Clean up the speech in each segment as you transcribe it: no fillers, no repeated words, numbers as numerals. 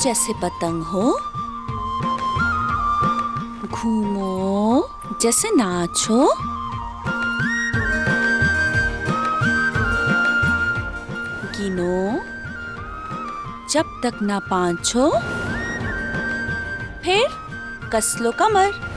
जैसे पतंग हो, घूमो जैसे नाचो, गिनो जब तक ना पांचो, फिर कस लो कमर।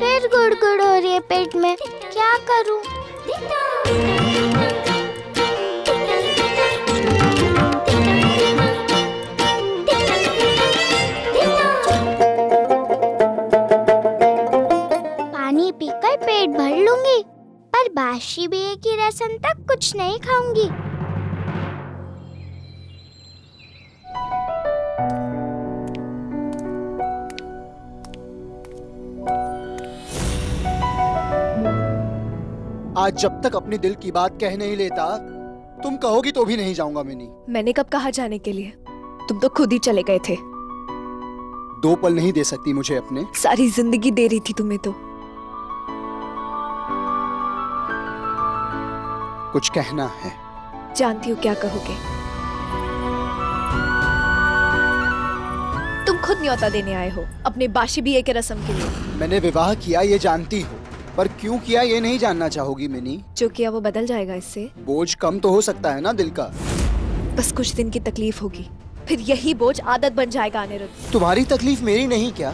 फिर गुड़गुड़ हो रही है पेट में, क्या करूं? पानी पीकर पेट भर लूंगी, पर बासी बिये की रस्म तक कुछ नहीं खाऊंगी। आज जब तक अपने दिल की बात कह नहीं लेता, तुम कहोगी तो भी नहीं जाऊंगा मिनी। मैंने कब कहा जाने के लिए? तुम तो खुद ही चले गए थे। 2 पल नहीं दे सकती मुझे अपने? सारी जिंदगी दे रही थी तुम्हें तो। कुछ कहना है? जानती हूँ क्या कहोगे। तुम खुद न्योता देने आए हो अपने बाशी बिये के रस्म के लिए। मैंने विवाह किया ये जानती हो, पर क्यों किया ये नहीं जानना चाहोगी मिनी? जो किया वो बदल जाएगा इससे। बोझ कम तो हो सकता है ना दिल का। बस कुछ दिन की तकलीफ होगी, फिर यही बोझ आदत बन जाएगा अनिरुद्ध। तुम्हारी तकलीफ मेरी नहीं क्या?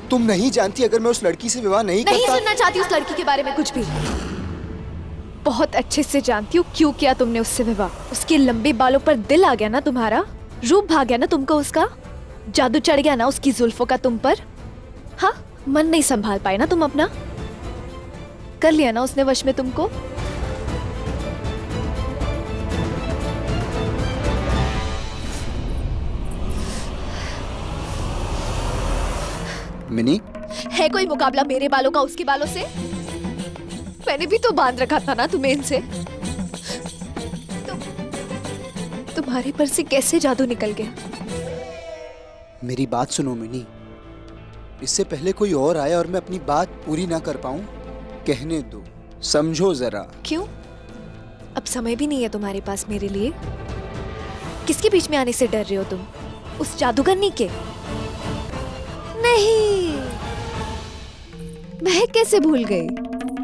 तुम नहीं जानती अगर मैं उस लड़की से विवाह नहीं करता। सुनना चाहती उस लड़की के बारे में कुछ भी। बहुत अच्छे से जानती हूँ क्यों किया तुमने उससे विवाह। उसके लंबे बालों पर दिल आ गया ना तुम्हारा, रूप भाग गया ना तुमको उसका, जादू चढ़ गया ना उसकी जुल्फों का तुम पर। हाँ, मन नहीं संभाल पाए ना तुम अपना, कर लिया ना उसने वश में तुमको। मिनी, है कोई मुकाबला मेरे बालों का उसके बालों से? मैंने भी तो बांध रखा था ना तुम्हें इनसे। तुम्हारे पर से कैसे जादू निकल गया? मेरी बात सुनो मिनी। इससे पहले कोई और आए और मैं अपनी बात पूरी ना कर पाऊं, कहने दो, समझो जरा। क्यों? अब समय भी नहीं है तुम्हारे पास मेरे लिए? किसके बीच में आने से डर रहे हो तुम? उस जादूगरनी के? नहीं, मैं कैसे भूल गई।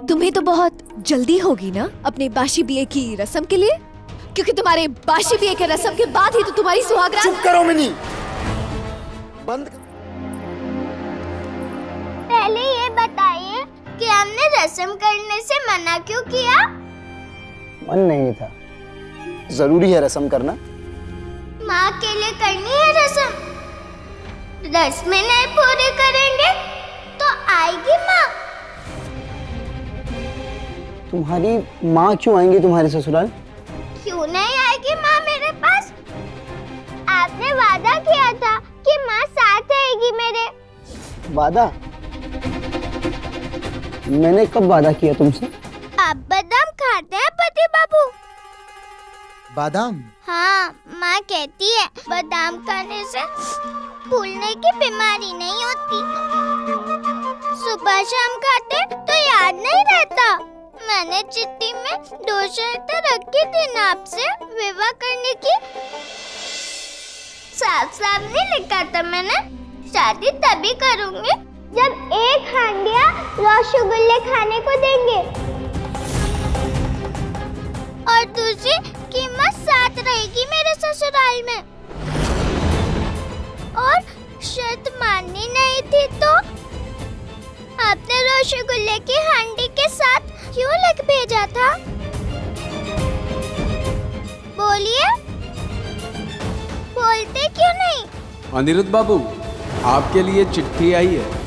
तुम्हें तो बहुत जल्दी होगी ना अपने बाशी बिये की रस्म के लिए, क्योंकि तुम्हारे बाशी बिये के रस्म के बाद ही तो तुम्हारी सुहागरात। चुप करो मिनी, बंद। पहले ये बताइए कि हमने रस्म करने से मना क्यों किया? मन नहीं था। जरूरी है रस्म करना। माँ के लिए करनी है रस्म। रस्में नहीं पूरी करेंगे तो आएगी माँ। तुम्हारी माँ क्यों आएंगी तुम्हारे ससुराल? क्यों नहीं आएगी माँ मेरे पास? आपने वादा किया था कि माँ साथ आएगी मेरे। वादा? मैंने कब वादा किया तुमसे? आप बादाम खाते हैं पति बाबू? बादाम? हाँ, माँ कहती है बादाम खाने से फूलने की बीमारी नहीं होती। सुबह शाम खाते तो याद नहीं रहता। मैंने चिट्ठी में 2 शर्तें रखी थी ना आपसे विवाह करने की। साफ साफ नहीं लिखा था मैंने, शादी तभी करूंगी जब 1 हांडिया रसगुल्ले खाने को देंगे और दूसरी कीमत साथ रहेगी मेरे ससुराल में। और शर्त माननी नहीं थी तो आपने रसगुल्ले की हांडी के साथ क्यों लिख भेजा था? बोलिए, बोलते क्यों नहीं? अनिरुद्ध बाबू, आपके लिए चिट्ठी आई है।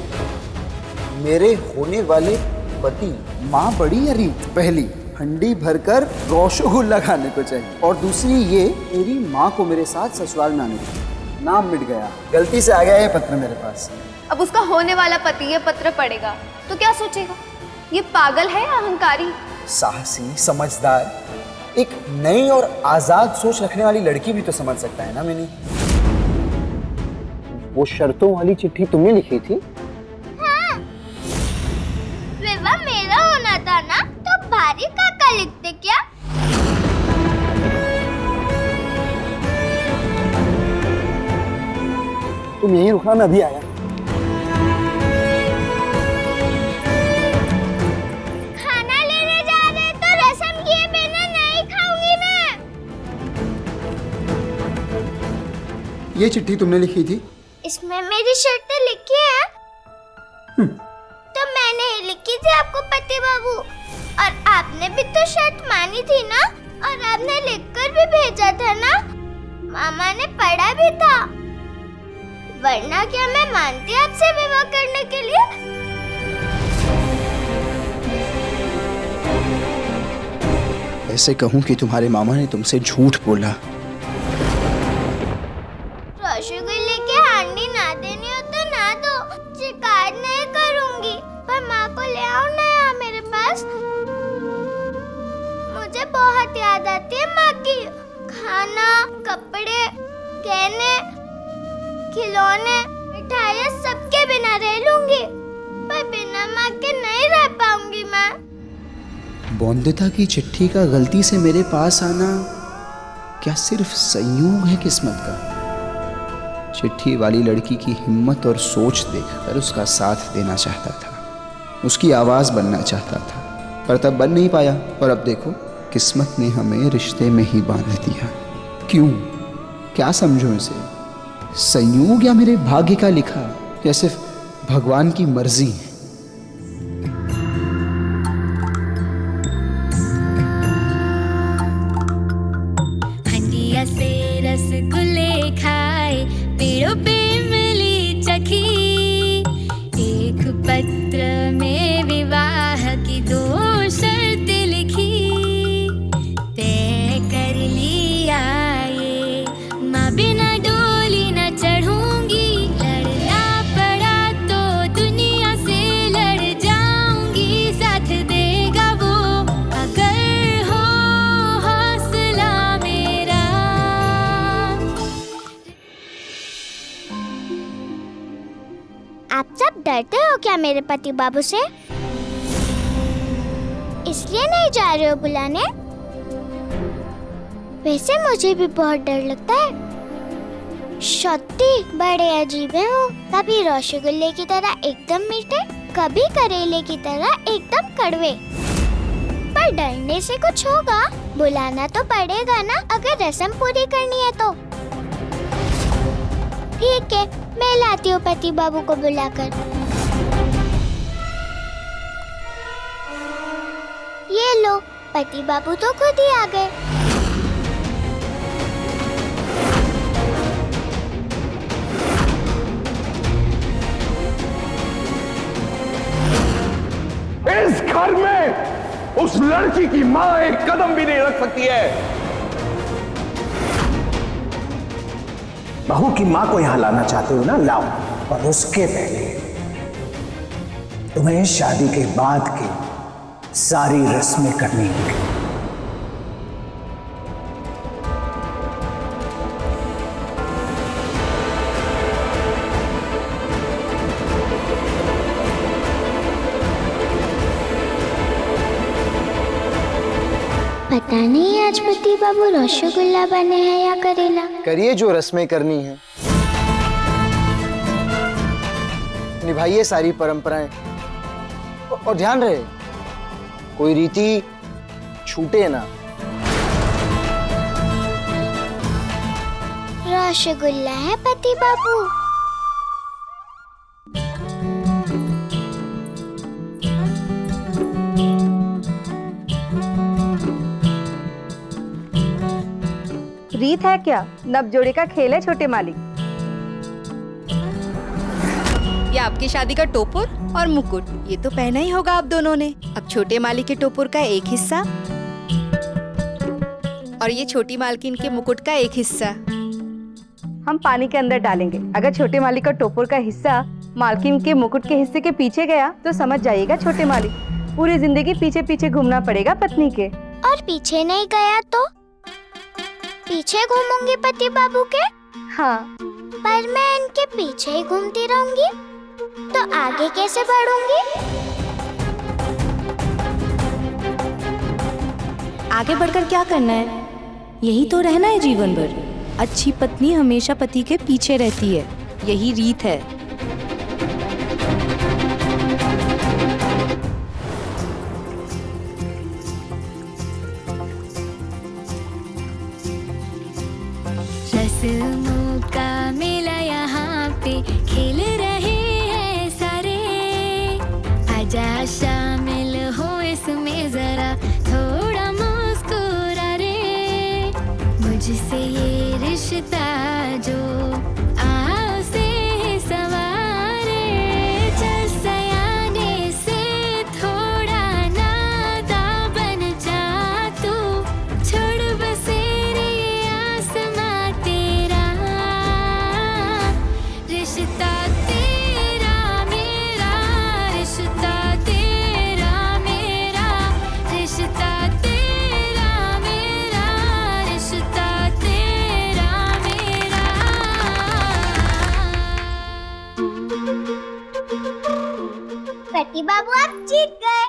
मेरे होने वाले पति माँ बड़ी या रीत? पहली, हंडी भरकर रसगुल्ला खाने को चाहिए, और दूसरी ये मेरी माँ को मेरे साथ ससुराल में आने को। नाम मिट गया, गलती से आ गया ये पत्र मेरे पास। अब उसका होने वाला पति ये पत्र पढ़ेगा तो क्या सोचेगा? ये पागल है या अहंकारी? साहसी, समझदार, एक नई और आजाद सोच रखने वाली लड़की भी तो समझ सकता है ना। मैंने वो शर्तों वाली चिट्ठी तुमने लिखी थी? हाँ, विवाह मेरा होना था ना, तो भारी काका लिखते क्या? तुम यहीं रुकना, मैं अभी आया। खाना लेने जा रहे तो रसम किए बिना नहीं खाऊंगी मैं। ये चिट्ठी तुमने लिखी थी? इसमें मेरी शर्तें लिखी है। तो मैंने ही लिखी थी आपको पति बाबू, और आपने भी तो शर्त मानी थी ना, और आपने लिखकर भी भेजा था ना। मामा ने पढ़ा भी था, वरना क्या मैं मानती आपसे विवाह करने के लिए? ऐसे कहूँ कि तुम्हारे मामा ने तुमसे झूठ बोला। रसगुल्ले की हांडी ना देनी हो तो ना दो, शिकायत नहीं करूंगी, पर माँ को ले आओ ना यहाँ मेरे पास। मुझे बहुत याद आती है माँ की। खाना, कपड़े, गहने, खिलौने, मिठाइयाँ सबके बिना रह लूंगी, पर बिना माँ के नहीं रह पाऊंगी मैं। बौंदिता की चिट्ठी का गलती से मेरे पास आना क्या सिर्फ संयोग है किस्मत का? चिट्ठी वाली लड़की की हिम्मत और सोच देखकर उसका साथ देना चाहता था, उसकी आवाज़ बनना चाहता था, पर तब बन नहीं पाया। और अब देखो, किस्मत ने हमें रिश्ते में ही बांध दिया। क्यों? क्या समझो इसे? संयोग या मेरे भाग्य का लिखा, या सिर्फ भगवान की मर्जी है? हंडिया से रसगुल्ले खाए, पेड़ों पे मिली चखी, एक पत्र में विवाह की 2 शर्तें लिखी, तय कर लिया ये माँ बिना डोली न चढ़ूंगी, लड़ना पड़ा तो दुनिया से लड़ जाऊंगी, साथ देगा वो अगर हो हौसला मेरा। आप सब डरते हो क्या मेरे पति बाबू से? इसलिए नहीं जा रहे हो बुलाने? वैसे मुझे भी बहुत डर लगता है। सत्ती बड़े अजीब हैं वो, कभी रसगुल्ले की तरह एकदम मीठे, कभी करेले की तरह एकदम कड़वे। पर डरने से कुछ होगा? बुलाना तो पड़ेगा ना, अगर रस्म पूरी करनी है तो। ठीक है, मैं लाती हूँ पति बाबू को बुलाकर। ये लो, पति बाबू तो खुद ही आ गए। इस घर में उस लड़की की मां एक कदम भी नहीं रख सकती है। बहू की माँ को यहाँ लाना चाहते हो ना, लाओ, पर उसके पहले तुम्हें शादी के बाद की सारी रस्में करनी होंगी। पता नहीं आज पति बाबू रसगुल्ला बने हैं या करेला। करिए जो रस्में करनी है, निभाइए सारी परंपराएं और ध्यान रहे कोई रीति छूटे ना। रसगुल्ला है पति बाबू। रीत है क्या? नब जोड़े का खेल है छोटे मालिक। ये आपकी शादी का टोपुर और मुकुट, ये तो पहना ही होगा आप दोनों ने। अब छोटे मालिक के टोपुर का एक हिस्सा और ये छोटी मालकिन के मुकुट का एक हिस्सा हम पानी के अंदर डालेंगे। अगर छोटे मालिक का टोपुर का हिस्सा मालकिन के मुकुट के हिस्से के पीछे गया तो समझ जाइएगा छोटे मालिक पूरी जिंदगी पीछे पीछे घूमना पड़ेगा पत्नी के। और पीछे नहीं गया तो पीछे घूमूंगी पति बाबू के। हाँ, पर मैं इनके पीछे ही घूमती रहूंगी तो आगे कैसे बढ़ूंगी? आगे बढ़कर क्या करना है? यही तो रहना है जीवन भर। अच्छी पत्नी हमेशा पति के पीछे रहती है, यही रीत है। रस्मों का मेला यहाँ पे खेल रहे हैं सारे, आजा शामिल हो इसमें जरा थोड़ा मुस्कुरा रे। मुझसे ये रिश्ता जो आओ से सवारे, चल सयाने से थोड़ा नादा बन जा तू, छोड़ बसेरे आसमां तेरा, रिश्ता तेरा मेरा, रिश्ता तेरा मेरा, रिश्ता तेरा मेरा, रिश्ता तेरा मेरा। पति बाबू आप जीत गए।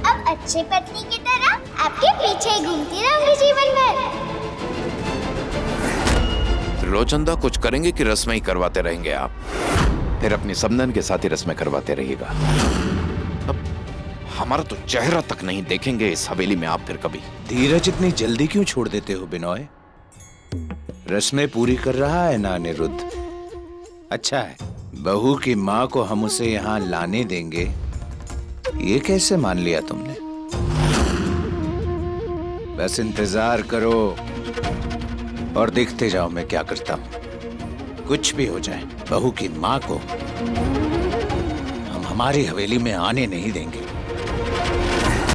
अब अच्छे पत्नी की तरह आपके पीछे ही घूमती रहूंगी जीवन भर। रोचंदा कुछ करेंगे कि रस्में ही करवाते रहेंगे आप? फिर अपनी समधन के साथ ही रस्में करवाते रहिएगा। अब हमारा तो चेहरा तक नहीं देखेंगे इस हवेली में आप फिर कभी। धीरज इतनी जल्दी क्यों छोड़ देते हो बिनोय? रस्में पूरी कर रहा है ना अनिरुद्ध? अच्छा है, बहू की माँ को हम उसे यहाँ लाने देंगे, ये कैसे मान लिया तुमने? बस इंतजार करो और देखते जाओ मैं क्या करता हूँ। कुछ भी हो जाए, बहू की माँ को हम हमारी हवेली में आने नहीं देंगे।